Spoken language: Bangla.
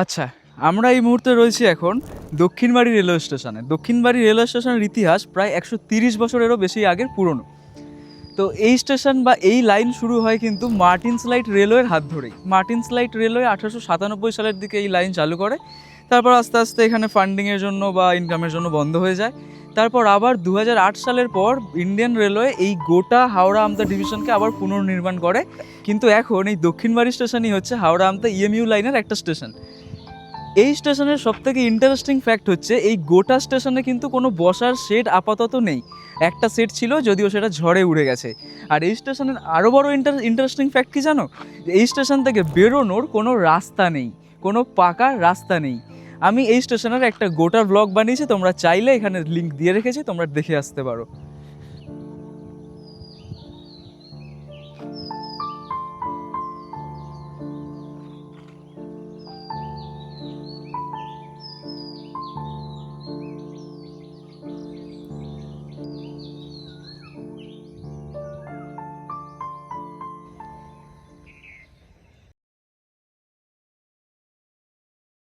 আচ্ছা, আমরা এই মুহূর্তে রয়েছি এখন দক্ষিণবাড়ি রেলওয়ে স্টেশনে। দক্ষিণবাড়ি রেলওয়ে স্টেশনের ইতিহাস প্রায় ১৩০ বছরেরও বেশি আগের পুরনো। তো এই স্টেশন বা এই লাইন শুরু হয় কিন্তু মার্টিনস লাইট রেলওয়ের হাত ধরেই। মার্টিনস লাইট রেলওয়ে ১৮৯৭ সালের দিকে এই লাইন চালু করে। তারপর আস্তে আস্তে এখানে ফান্ডিংয়ের জন্য বা ইনকামের জন্য বন্ধ হয়ে যায়। তারপর আবার ২০০৮ সালের পর ইন্ডিয়ান রেলওয়ে এই গোটা হাওড়া আমতা ডিভিশনকে আবার পুনর্নির্মাণ করে। কিন্তু এখন এই দক্ষিণবাড়ি স্টেশনই হচ্ছে হাওড়া আমতা ইএমইউ লাইনের একটা স্টেশন। এই স্টেশনের সবথেকে ইন্টারেস্টিং ফ্যাক্ট হচ্ছে এই গোটা স্টেশনে কিন্তু কোনো বসার শেড আপাতত নেই। একটা সেট ছিল, যদিও সেটা ঝড়ে উড়ে গেছে। আর এই স্টেশনের আরও বড় ইন্টারেস্টিং ফ্যাক্ট কি জানো? এই স্টেশন থেকে বেরোনোর কোনো রাস্তা নেই, কোনো পাকা রাস্তা নেই। আমি এই স্টেশনের একটা গোটা ব্লগ বানিয়েছি, তোমরা চাইলে এখানে লিংক দিয়ে রেখেছি, তোমরা দেখে আসতে পারো।